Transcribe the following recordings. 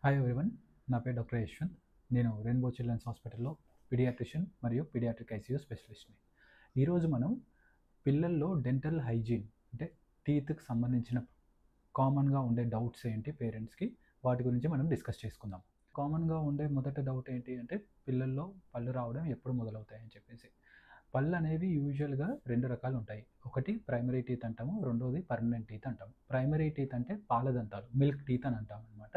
Hi everyone. నా పేరు doctor Yashwant. నేను రెయిన్బో చిల్డ్రన్స్ హాస్పిటల్లో పీడియాట్రిషియన్ మరియు పీడియాట్రిక్ ఐసీయూ స్పెషలిస్ట్ని. ఈరోజు మనం పిల్లల్లో డెంటల్ హైజీన్ అంటే టీత్కి సంబంధించిన కామన్గా ఉండే డౌట్స్ ఏంటి పేరెంట్స్కి, వాటి గురించి మనం డిస్కస్ చేసుకుందాం. కామన్గా ఉండే మొదటి డౌట్ ఏంటి అంటే పిల్లల్లో పళ్ళు రావడం ఎప్పుడు మొదలవుతాయని చెప్పేసి. పళ్ళు అనేవి యూజువల్గా రెండు రకాలు ఉంటాయి. ఒకటి ప్రైమరీ టీత్ అంటాము, రెండోది పర్మనెంట్ టీత్ అంటాము. ప్రైమరీ టీత్ అంటే పాలదంతాలు, మిల్క్ టీత్ అని అంటాం అనమాట.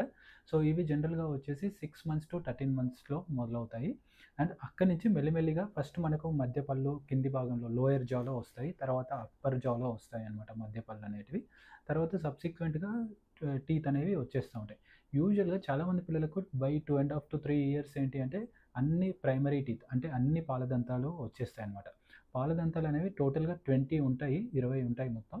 సో ఇవి జనరల్గా వచ్చేసి 6 months to 13 monthsలో మొదలవుతాయి. అండ్ అక్కడి నుంచి మెల్లిమెల్లిగా ఫస్ట్ మనకు మధ్య పళ్ళు కింది భాగంలో లోయర్ జాలో వస్తాయి, తర్వాత అప్పర్ జాలో వస్తాయి అనమాట మధ్య పళ్ళు అనేటివి. తర్వాత సబ్సిక్వెంట్గా టీత్ అనేవి వచ్చేస్తూ ఉంటాయి. యూజువల్గా చాలామంది పిల్లలకు బై 2.5 to 3 years ఏంటి అంటే అన్ని ప్రైమరీ టీత్ అంటే అన్ని పాలదంతాలు వచ్చేస్తాయి అనమాట. పాలదంతాలు అనేవి టోటల్గా 20 ఉంటాయి, 20 ఉంటాయి మొత్తం.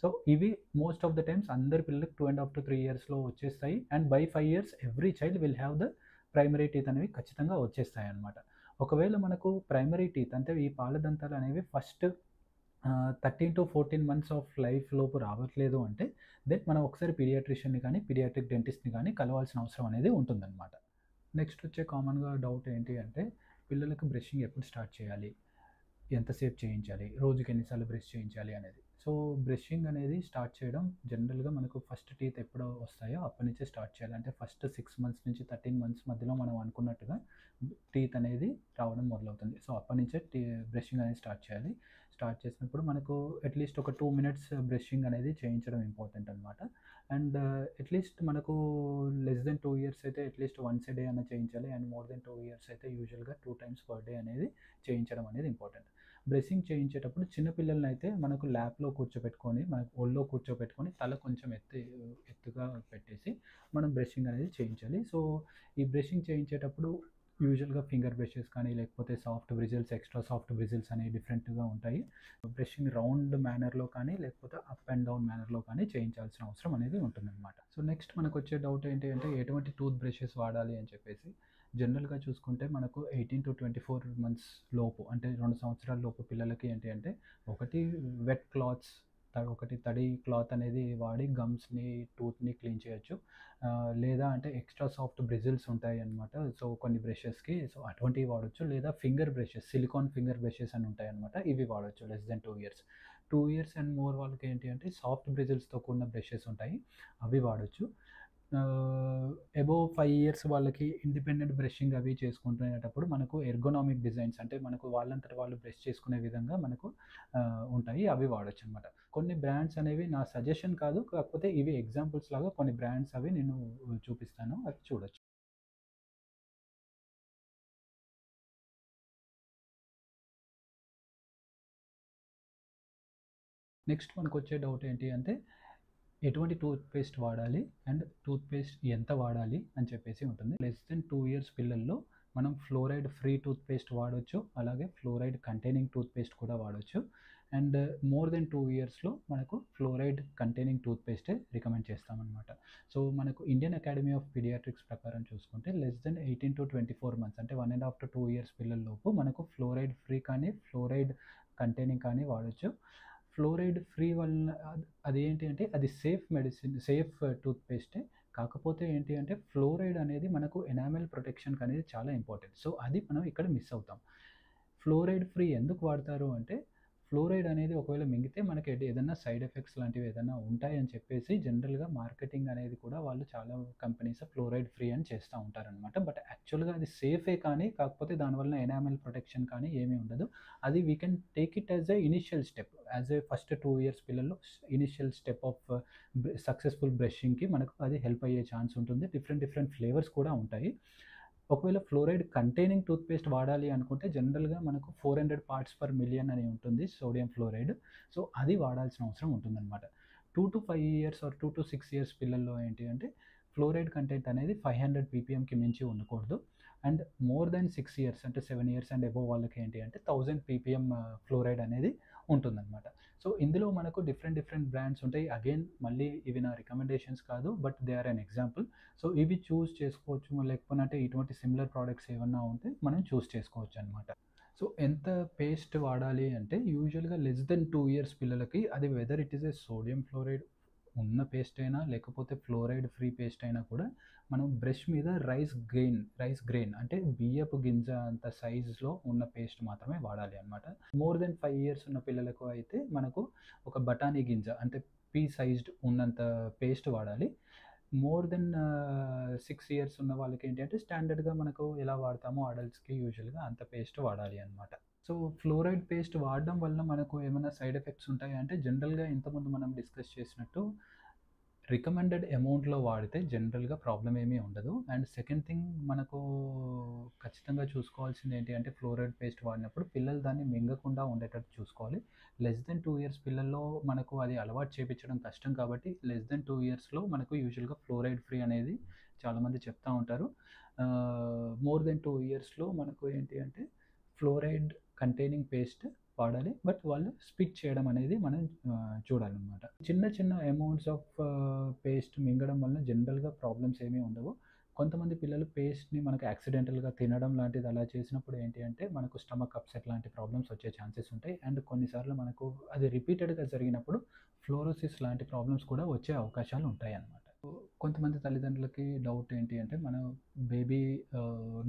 సో ఇవి మోస్ట్ ఆఫ్ ద టైమ్స్ అందరి పిల్లలకు 2.5 to 3 yearsలో వచ్చేస్తాయి. And by 5 years every child will have the primary teeth అనేవి ఖచ్చితంగా వచ్చేస్తాయి అనమాట. ఒకవేళ మనకు ప్రైమరీ టీత్ అంటే ఈ పాలదంతాలు అనేవి first 13 to 14 months of life లోపు రావట్లేదు అంటే దెన్ మనం ఒకసారి పీడియాట్రిషియన్ని కానీ పీడియాట్రిక్ డెంటిస్ట్ని కానీ కలవాల్సిన అవసరం అనేది ఉంటుందన్నమాట. నెక్స్ట్ వచ్చే కామన్గా డౌట్ ఏంటి అంటే పిల్లలకు బ్రషింగ్ ఎప్పుడు స్టార్ట్ చేయాలి, ఎంతసేపు చేయించాలి, రోజుకి ఎన్నిసార్లు బ్రష్ చేయించాలి అనేది. సో బ్రషింగ్ అనేది స్టార్ట్ చేయడం జనరల్గా మనకు ఫస్ట్ టీత్ ఎప్పుడు వస్తాయో అప్పటి నుంచే స్టార్ట్ చేయాలి. అంటే ఫస్ట్ 6 months నుంచి 13 months మధ్యలో మనం అనుకున్నట్టుగా టీత్ అనేది రావడం మొదలవుతుంది. సో అప్పటి నుంచే బ్రషింగ్ అనేది స్టార్ట్ చేయాలి. స్టార్ట్ చేసినప్పుడు మనకు అట్లీస్ట్ ఒక 2 minutes బ్రషింగ్ అనేది చేయించడం ఇంపార్టెంట్ అనమాట. అండ్ అట్లీస్ట్ మనకు లెస్ దెన్ 2 years అయితే అట్లీస్ట్ వన్స్ ఏ డే అన్న చేయించాలి. అండ్ మోర్ దెన్ 2 years అయితే యూజువల్గా 2 times per day అనేది చేయించడం అనేది ఇంపార్టెంట్. బ్రషింగ్ చేయించేటప్పుడు చిన్న పిల్లల్ని అయితే మనకు ల్యాప్లో కూర్చోబెట్టుకొని, మనకు ఒళ్ళో కూర్చోబెట్టుకొని తల కొంచెం ఎత్తుగా పెట్టేసి మనం బ్రషింగ్ అనేది చేయించాలి. సో ఈ బ్రషింగ్ చేయించేటప్పుడు యూజువల్గా ఫింగర్ బ్రషెస్ కానీ లేకపోతే soft bristles, extra soft bristles అనేవి డిఫరెంట్గా ఉంటాయి. బ్రషింగ్ రౌండ్ మేనర్లో కానీ లేకపోతే అప్ అండ్ డౌన్ మేనర్లో కానీ చేయించాల్సిన అవసరం అనేది ఉంటుందన్నమాట. సో నెక్స్ట్ మనకు వచ్చే డౌట్ ఏంటి అంటే ఎటువంటి టూత్ బ్రషెస్ వాడాలి అని చెప్పేసి. జనరల్గా చూసుకుంటే మనకు 18 to 24 months లోపు అంటే 2 సంవత్సరాల లోపు పిల్లలకి ఏంటి అంటే ఒకటి వెట్ క్లాత్స్, ఒకటి తడి క్లాత్ అనేది వాడి గమ్స్ని, టూత్ని క్లీన్ చేయొచ్చు. లేదా అంటే ఎక్స్ట్రా సాఫ్ట్ బ్రిజిల్స్ ఉంటాయి అన్నమాట. సో కొన్ని బ్రషెస్కి సో అటువంటివి వాడొచ్చు. లేదా finger brushes, silicon finger brushes అని ఉంటాయి అన్నమాట. ఇవి వాడొచ్చు less than 2 years. 2 years and more వాళ్ళకి ఏంటి అంటే సాఫ్ట్ బ్రిజిల్స్తో కూడిన బ్రషెస్ ఉంటాయి, అవి వాడొచ్చు. అబోవ్ 5 years వాళ్ళకి ఇండిపెండెంట్ బ్రషింగ్ అవి చేసుకుంటునేటప్పుడు మనకు ఎర్గోనామిక్ డిజైన్స్ అంటే మనకు వాళ్ళంతట వాళ్ళు బ్రష్ చేసుకునే విధంగా మనకు ఉంటాయి, అవి వాడొచ్చు అనమాట. కొన్ని బ్రాండ్స్ అనేవి నా సజెషన్ కాదు, కాకపోతే ఇవి ఎగ్జాంపుల్స్ లాగా కొన్ని బ్రాండ్స్ అవి నేను చూపిస్తాను, అవి చూడొచ్చు. నెక్స్ట్ మనకొచ్చే డౌట్ ఏంటి అంటే ఎటువంటి టూత్‌పేస్ట్ వాడాలి అండ్ టూత్‌పేస్ట్ ఎంత వాడాలి అని చెప్పేసి ఉంటుంది. లెస్ దెన్ 2 years పిల్లల్లో మనం ఫ్లోరైడ్ ఫ్రీ టూత్‌పేస్ట్ వాడొచ్చు. అలాగే ఫ్లోరైడ్ కంటైనింగ్ టూత్‌పేస్ట్ కూడా వాడొచ్చు. అండ్ మోర్ దెన్ 2 yearsలో మనకు ఫ్లోరైడ్ కంటైనింగ్ టూత్‌పేస్టే రికమెండ్ చేస్తామనమాట. సో మనకు ఇండియన్ అకాడమీ ఆఫ్ పీడియాట్రిక్స్ ప్రకారం చూసుకుంటే లెస్ దెన్ 18 to 24 months అంటే 1.5 to 2 years పిల్లల్లోపు మనకు ఫ్లోరైడ్ ఫ్రీ కానీ ఫ్లోరైడ్ కంటైనింగ్ కానీ వాడొచ్చు. ఫ్లోరైడ్ ఫ్రీ వల్ల అదేంటి అంటే అది సేఫ్ మెడిసిన్, సేఫ్ టూత్‌పేస్టే. కాకపోతే ఏంటి అంటే ఫ్లోరైడ్ అనేది మనకు ఎనామెల్ ప్రొటెక్షన్‌కి అనేది చాలా ఇంపార్టెంట్. సో అది మనం ఇక్కడ మిస్ అవుతాం. ఫ్లోరైడ్ ఫ్రీ ఎందుకు వాడతారు అంటే ఫ్లోరైడ్ అనేది ఒకవేళ మింగితే మనకి ఏదైనా సైడ్ ఎఫెక్ట్స్ లాంటివి ఏదైనా ఉంటాయని చెప్పేసి జనరల్‌గా మార్కెటింగ్ అనేది కూడా వాళ్ళు చాలా కంపెనీస్ ఫ్లోరైడ్ ఫ్రీ అని చేస్తూ ఉంటారనమాట. బట్ యాక్చువల్‌గా అది సేఫే కానీ కాకపోతే దానివల్ల ఎనామెల్ ప్రొటెక్షన్ కానీ ఏమీ ఉండదు. అది we can take it as a initial step. As a first 2 years పిల్లల్లో ఇనిషియల్ స్టెప్ ఆఫ్ సక్సెస్‌ఫుల్ బ్రషింగ్‌కి మనకు అది హెల్ప్ అయ్యే ఛాన్స్ ఉంటుంది. డిఫరెంట్ డిఫరెంట్ ఫ్లేవర్స్ కూడా ఉంటాయి. ఒకవేళ ఫ్లోరైడ్ కంటైనింగ్ టూత్‌పేస్ట్ వాడాలి అనుకుంటే జనరల్‌గా మనకు 400 parts per million అని ఉంటుంది సోడియం ఫ్లోరైడ్. సో అది వాడాల్సిన అవసరం ఉంటుందన్నమాట. 2-5 years ఆర్ 2-6 years పిల్లల్లో ఏంటి అంటే ఫ్లోరైడ్ కంటెంట్ అనేది 500 ppmకి మించి ఉండకూడదు. అండ్ మోర్ దాన్ 6 years అంటే 7 years అండ్ అబోవ్ వాళ్ళకి ఏంటి అంటే 1000 ppm ఫ్లోరైడ్ అనేది ఉంటుందన్నమాట. సో ఇందులో మనకు డిఫరెంట్ డిఫరెంట్ బ్రాండ్స్ ఉంటాయి. అగైన్ మళ్ళీ ఇవి నా రికమెండేషన్స్ కాదు, but they are an example. So ఇవి చూస్ చేసుకోవచ్చు. లేకపోతే ఇటువంటి సిమిలర్ ప్రొడక్ట్స్ ఏమన్నా ఉంటే మనం చూస్ చేసుకోవచ్చు అనమాట. సో ఎంత పేస్ట్ వాడాలి అంటే యూజువల్‌గా లెస్ దెన్ 2 years పిల్లలకి అది whether it is a sodium fluoride ఉన్న పేస్ట్ అయినా లేకపోతే ఫ్లోరైడ్ ఫ్రీ పేస్ట్ అయినా కూడా మనం బ్రష్ మీద రైస్ గ్రెయిన్ అంటే బియ్యపు గింజ అంత సైజులో ఉన్న పేస్ట్ మాత్రమే వాడాలి అనమాట. మోర్ దెన్ 5 ఇయర్స్ ఉన్న పిల్లలకు అయితే మనకు ఒక బఠానీ గింజ అంటే పీ సైజ్డ్ ఉన్నంత పేస్ట్ వాడాలి. మోర్ దెన్ 6 ఇయర్స్ ఉన్న వాళ్ళకి ఏంటి అంటే స్టాండర్డ్‌గా మనకు ఎలా వాడతామో అడల్ట్స్‌కి యూజువల్‌గా అంత పేస్ట్ వాడాలి అనమాట. సో, ఫ్లోరైడ్ పేస్ట్ వాడడం వల్ల మనకు ఏమైనా సైడ్ ఎఫెక్ట్స్ ఉంటాయా అంటే జనరల్‌గా ఇంతకుముందు మనం డిస్కస్ చేసినట్టు రికమెండెడ్ అమౌంట్‌లో వాడితే జనరల్‌గా ప్రాబ్లమ్ ఏమీ ఉండదు. అండ్ సెకండ్ థింగ్ మనకు ఖచ్చితంగా చూసుకోవాల్సింది ఏంటి అంటే ఫ్లోరైడ్ పేస్ట్ వాడినప్పుడు పిల్లలు దాన్ని మింగకుండా ఉండేటట్టు చూసుకోవాలి. లెస్ దెన్ 2 ఇయర్స్ పిల్లల్లో మనకు అది అలవాటు చేపించడం కష్టం కాబట్టి లెస్ దెన్ 2 ఇయర్స్‌లో మనకు యూజువల్‌గా ఫ్లోరైడ్ ఫ్రీ అనేది చాలామంది చెప్తా ఉంటారు. మోర్ దెన్ 2 ఇయర్స్‌లో మనకు ఏంటి అంటే ఫ్లోరైడ్ కంటైనింగ్ పేస్ట్ వాడాలి. బట్ వాళ్ళు స్పిట్ చేయడం అనేది మనం చూడాలనమాట. చిన్న చిన్న అమౌంట్స్ ఆఫ్ పేస్ట్ మింగడం వలన జనరల్‌గా ప్రాబ్లమ్స్ ఏమీ ఉండవు. కొంతమంది పిల్లలు పేస్ట్‌ని మనకు యాక్సిడెంటల్‌గా తినడం లాంటిది అలా చేసినప్పుడు ఏంటి అంటే మనకు స్టమక్ అప్సెట్ లాంటి ప్రాబ్లమ్స్ వచ్చే ఛాన్సెస్ ఉంటాయి. అండ్ కొన్నిసార్లు మనకు అది రిపీటెడ్‌గా జరిగినప్పుడు ఫ్లోరోసిస్ లాంటి ప్రాబ్లమ్స్ కూడా వచ్చే అవకాశాలు ఉంటాయన్నమాట. కొంతమంది తల్లిదండ్రులకి డౌట్ ఏంటి అంటే మన బేబీ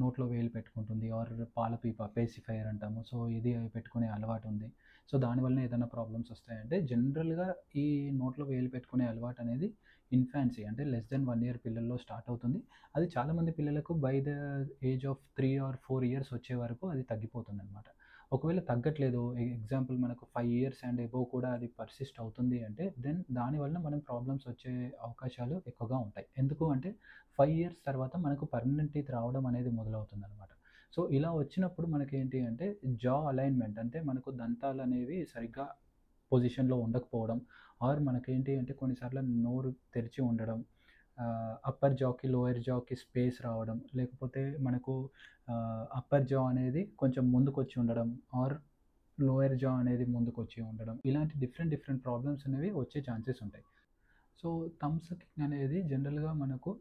నోట్లో వేలు పెట్టుకుంటుంది ఆర్ పాల పీప పేసిఫైయర్ అంటాము. సో, ఇది పెట్టుకునే అలవాటు ఉంది. సో, దానివలన ఏదైనా ప్రాబ్లమ్స్ వస్తాయంటే జనరల్‌గా ఈ నోట్లో వేలు పెట్టుకునే అలవాటు అనేది ఇన్ఫాన్సీ అంటే లెస్ దెన్ 1 ఇయర్ పిల్లల్లో స్టార్ట్ అవుతుంది. అది చాలామంది పిల్లలకు by the age of 3 or 4 years వచ్చే వరకు అది తగ్గిపోతుందనమాట. ఒకవేళ తగ్గట్లేదు ఎగ్జాంపుల్ మనకు 5 ఇయర్స్ అండ్ అబోవ్ కూడా అది పర్సిస్ట్ అవుతుంది అంటే దెన్ దానివలన మనం ప్రాబ్లమ్స్ వచ్చే అవకాశాలు ఎక్కువగా ఉంటాయి. ఎందుకు అంటే 5 ఇయర్స్ తర్వాత మనకు పర్మనెంట్ టీత్ రావడం అనేది మొదలవుతుందనమాట. సో, ఇలా వచ్చినప్పుడు మనకేంటి అంటే జా అలైన్‌మెంట్ అంటే మనకు దంతాలనేవి సరిగ్గా పొజిషన్‌లో ఉండకపోవడం ఆర్ మనకేంటి అంటే కొన్నిసార్లు నోరు తెరిచి ఉండడం, అప్పర్ జాకి, లోయర్ జాకి స్పేస్ రావడం, లేకపోతే మనకు అప్పర్ జా అనేది కొంచెం ముందుకొచ్చి ఉండడం ఆర్ లోయర్ జా అనేది ముందుకొచ్చి ఉండడం. ఇలాంటి డిఫరెంట్ డిఫరెంట్ ప్రాబ్లమ్స్ అనేవి వచ్చే ఛాన్సెస్ ఉంటాయి. సో, థంబ్ సకింగ్ అనేది జనరల్‌గా మనకు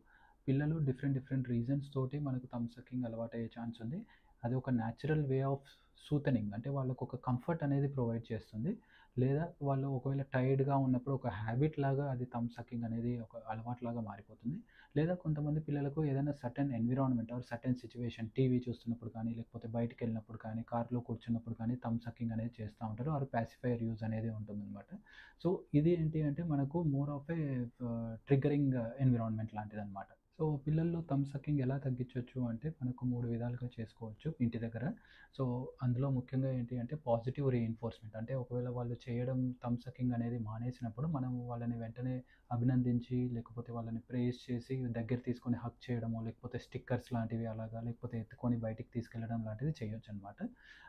పిల్లలు డిఫరెంట్ డిఫరెంట్ రీజన్స్ తోటి మనకు థంబ్ సకింగ్ అలవాటయ్యే ఛాన్స్ ఉంది. అది ఒక న్యాచురల్ వే ఆఫ్ సూతనింగ్ అంటే వాళ్ళకొక కంఫర్ట్ అనేది ప్రొవైడ్ చేస్తుంది. లేదా వాళ్ళు ఒకవేళ టైర్డ్‌గా ఉన్నప్పుడు ఒక హ్యాబిట్ లాగా అది థంబ్ సకింగ్ అనేది ఒక అలవాటులాగా మారిపోతుంది. లేదా కొంతమంది పిల్లలకు ఏదైనా certain environment or certain situation TV చూస్తున్నప్పుడు కానీ, లేకపోతే బయటికెళ్ళినప్పుడు కానీ, కార్‌లో కూర్చున్నప్పుడు కానీ థంబ్ సకింగ్ అనేది చేస్తా ఉంటారు. ఆర్ పాసిఫైయర్ యూజ్ అనేది ఉంటుందనమాట. సో, ఇది ఏంటి అంటే మనకు more of a triggering environment లాంటిదనమాట. సో, పిల్లల్లో థంబ్ సకింగ్ ఎలా తగ్గించొచ్చు అంటే మనకు 3 విధాలుగా చేసుకోవచ్చు ఇంటి దగ్గర. సో, అందులో ముఖ్యంగా ఏంటి అంటే పాజిటివ్ రీఇన్ఫోర్స్‌మెంట్ అంటే ఒకవేళ వాళ్ళు చేయడం థంబ్ సకింగ్ అనేది మానేసినప్పుడు మనం వాళ్ళని వెంటనే అభినందించి, లేకపోతే వాళ్ళని ప్రైజ్ చేసి దగ్గర తీసుకొని హగ్ చేయడమో, లేకపోతే స్టిక్కర్స్ లాంటివి అలాగా లేకపోతే ఎత్తుకొని బయటికి తీసుకెళ్ళడం లాంటిది చేయొచ్చనమాట.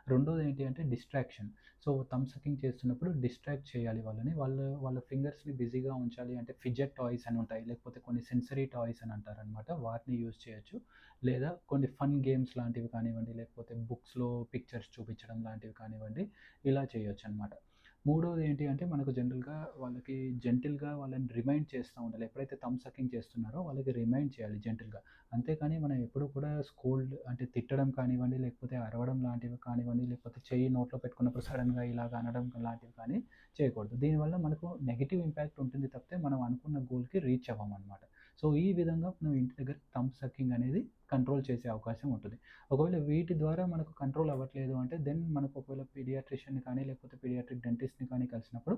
రెండోది ఏంటి అంటే డిస్ట్రాక్షన్. సో, థంబ్ సకింగ్ చేస్తున్నప్పుడు డిస్ట్రాక్ట్ చేయాలి వాళ్ళని. వాళ్ళ ఫింగర్స్‌ని బిజీగా ఉంచాలి అంటే ఫిడ్జెట్ టాయ్స్ అని ఉంటాయి. లేకపోతే కొన్ని సెన్సరీ టాయ్స్ అని అంటారనమాట. వాటిని యూజ్ చేయొచ్చు. లేదా కొన్ని ఫన్ గేమ్స్ లాంటివి కానివ్వండి, లేకపోతే బుక్స్‌లో పిక్చర్స్ చూపించడం లాంటివి కానివ్వండి, ఇలా చేయొచ్చనమాట. మూడోది ఏంటి అంటే మనకు జనరల్‌గా వాళ్ళకి జెంటిల్‌గా వాళ్ళని రిమైండ్ చేస్తా ఉండాలి. ఎప్పుడైతే థంబ్ సకింగ్ చేస్తున్నారో వాళ్ళకి రిమైండ్ చేయాలి జెంటిల్‌గా. అంతేకాని మనం ఎప్పుడు కూడా స్కోల్డ్ అంటే తిట్టడం కానివ్వండి, లేకపోతే అరవడం లాంటివి కానివ్వండి, లేకపోతే చెయ్యి నోట్లో పెట్టుకున్నప్పుడు సడెన్‌గా ఇలాగ అనడం లాంటివి కానీ చేయకూడదు. దీనివల్ల మనకు నెగెటివ్ ఇంపాక్ట్ ఉంటుంది తప్పితే మనం అనుకున్న గోల్‌కి రీచ్ అవ్వమనమాట. సో, ఈ విధంగా మనం ఇంటి దగ్గర థంబ్ సకింగ్ అనేది కంట్రోల్ చేసే అవకాశం ఉంటుంది. ఒకవేళ వీటి ద్వారా మనకు కంట్రోల్ అవ్వట్లేదు అంటే దెన్ మనకు ఒకవేళ పీడియాట్రిషియన్‌ని కానీ, లేకపోతే పీడియాట్రిక్ డెంటిస్ట్‌ని కానీ కలిసినప్పుడు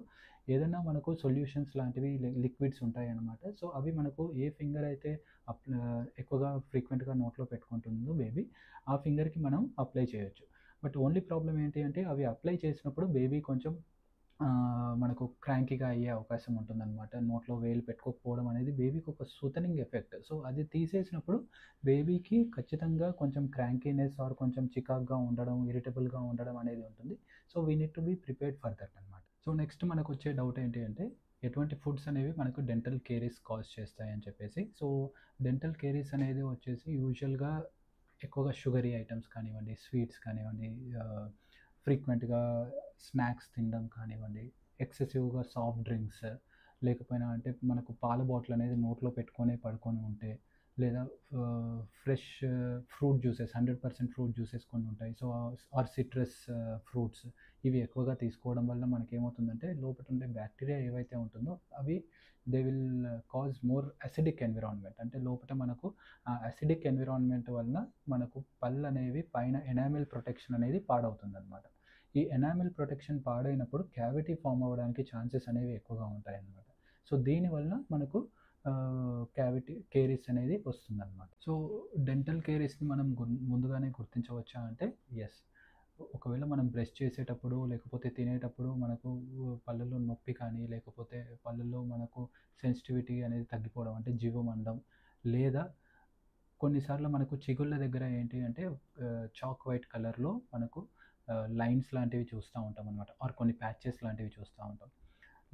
ఏదైనా మనకు సొల్యూషన్స్ లాంటివి లిక్విడ్స్ ఉంటాయన్నమాట. సో, అవి మనకు ఏ ఫింగర్ అయితే ఎక్కువగా ఫ్రీక్వెంట్‌గా నోట్లో పెట్టుకుంటుందో బేబీ, ఆ ఫింగర్‌కి మనం అప్లై చేయొచ్చు. బట్ ఓన్లీ ప్రాబ్లమ్ ఏంటి అంటే అవి అప్లై చేసినప్పుడు బేబీ కొంచెం మనకు క్రాంకీగా అయ్యే అవకాశం ఉంటుందనమాట. నోట్లో వేలు పెట్టుకోకపోవడం అనేది బేబీకి ఒక సూతనింగ్ ఎఫెక్ట్. సో, అది తీసేసినప్పుడు బేబీకి ఖచ్చితంగా కొంచెం క్రాంకీనెస్ ఆర్ కొంచెం చికాకుగా ఉండడం, ఇరిటబుల్‌గా ఉండడం అనేది ఉంటుంది. So, we need to be prepared for that అనమాట. సో, నెక్స్ట్ మనకొచ్చే డౌట్ ఏంటి అంటే ఎటువంటి ఫుడ్స్ అనేవి మనకు డెంటల్ కేరీస్ కాజ్ చేస్తాయని చెప్పేసి. సో, డెంటల్ కేరీస్ అనేది వచ్చేసి యూజువల్‌గా ఎక్కువగా షుగరీ ఐటెమ్స్ కానివ్వండి, స్వీట్స్ కానివ్వండి, ఫ్రీక్వెంట్‌గా స్నాక్స్ తినడం కానివ్వండి, ఎక్సెసివ్‌గా సాఫ్ట్ డ్రింక్స్ లేకపోయినా అంటే మనకు పాల బాటిల్ అనేది నోట్లో పెట్టుకొనే పడుకొని ఉంటే, లేదా fresh fruit juices 100% fruit juices కొన్ని ఉంటాయి. సో, ఆర్ సిట్రస్ ఫ్రూట్స్ ఇవి ఎక్కువగా తీసుకోవడం వల్ల మనకేమవుతుందంటే లోపట ఉండే బ్యాక్టీరియా ఏవైతే ఉంటుందో అవి they will cause more acidic environment. అంటే లోపట మనకు ఆ అసిడిక్ ఎన్విరాన్మెంట్ వలన మనకు పళ్ళు అనేవి పైన ఎనామిల్ ప్రొటెక్షన్ అనేది పాడవుతుందన్నమాట. ఈ ఎనామిల్ ప్రొటెక్షన్ పాడైనప్పుడు క్యావిటీ ఫామ్ అవ్వడానికి ఛాన్సెస్ అనేవి ఎక్కువగా ఉంటాయన్నమాట. సో దీనివలన మనకు క్యావిటీ కేరీస్ అనేది వస్తుందన్నమాట. సో డెంటల్ కేరీస్ని మనం ముందుగానే గుర్తించవచ్చా అంటే ఎస్. ఒకవేళ మనం బ్రష్ చేసేటప్పుడు లేకపోతే తినేటప్పుడు మనకు పళ్ళలో నొప్పి కానీ లేకపోతే పళ్ళల్లో మనకు సెన్సిటివిటీ అనేది తగ్గిపోవడం అంటే జీవం లేదా కొన్నిసార్లు మనకు చిగుళ్ళ దగ్గర ఏంటి అంటే చాక్ వైట్ కలర్లో మనకు లైన్స్ లాంటివి చూస్తూ ఉంటాం అనమాట. ఆర్ కొన్ని ప్యాచెస్ లాంటివి చూస్తూ ఉంటాం.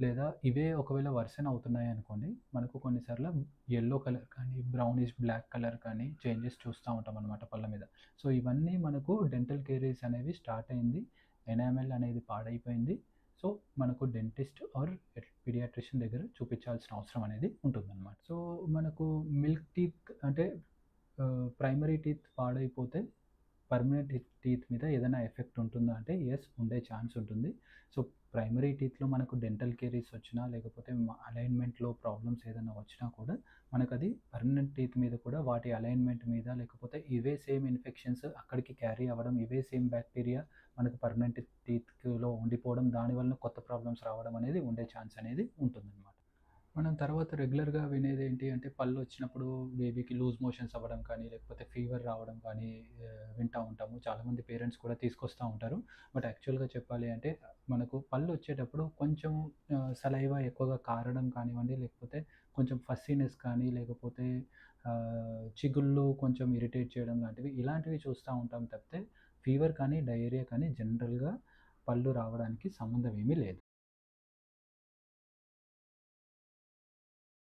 లేదా ఇవే ఒకవేళ వర్సెన్ అవుతున్నాయి అనుకోండి, మనకు కొన్నిసార్లు యెల్లో కలర్ కానీ బ్రౌనిష్ బ్లాక్ కలర్ కానీ చేంజెస్ చూస్తూ ఉంటాం అనమాట పళ్ళ మీద. సో ఇవన్నీ మనకు డెంటల్ కేరీస్ అనేవి స్టార్ట్ అయింది, ఎనామెల్ అనేది పాడైపోయింది. సో మనకు డెంటిస్ట్ ఆర్ పీడియాట్రిషియన్ దగ్గర చూపించాల్సిన అవసరం అనేది ఉంటుందన్నమాట. సో మనకు మిల్క్ టీత్ అంటే ప్రైమరీ టీత్ పాడైపోతే పర్మనెంట్ టీత్ మీద ఏదైనా ఎఫెక్ట్ ఉంటుందా అంటే ఎస్, ఉండే ఛాన్స్ ఉంటుంది. సో ప్రైమరీ టీత్లో మనకు డెంటల్ కేరీస్ వచ్చినా లేకపోతే అలైన్మెంట్లో ప్రాబ్లమ్స్ ఏదైనా వచ్చినా కూడా మనకు అది పర్మనెంట్ టీత్ మీద కూడా వాటి అలైన్మెంట్ మీద లేకపోతే ఇవే సేమ్ ఇన్ఫెక్షన్స్ అక్కడికి క్యారీ అవ్వడం, ఇవే సేమ్ బ్యాక్టీరియా మనకు పర్మనెంట్ టీత్లో ఉండిపోవడం, దానివల్ల కొత్త ప్రాబ్లమ్స్ రావడం అనేది ఉండే ఛాన్స్ అనేది ఉంటుందన్నమాట. మనం తర్వాత రెగ్యులర్గా వినేది ఏంటి అంటే పళ్ళు వచ్చినప్పుడు బేబీకి లూజ్ మోషన్స్ అవ్వడం కానీ లేకపోతే ఫీవర్ రావడం కానీ వింటూ ఉంటాము. చాలామంది పేరెంట్స్ కూడా తీసుకొస్తూ ఉంటారు. బట్ యాక్చువల్గా చెప్పాలి అంటే మనకు పళ్ళు వచ్చేటప్పుడు కొంచెం సలైవా ఎక్కువగా కారడం కానివ్వండి, లేకపోతే కొంచెం ఫస్సీనెస్ కానీ లేకపోతే చిగుళ్ళు కొంచెం ఇరిటేట్ చేయడం లాంటివి ఇలాంటివి చూస్తూ ఉంటాం తప్పితే ఫీవర్ కానీ డయేరియా కానీ జనరల్గా పళ్ళు రావడానికి సంబంధం ఏమీ లేదు.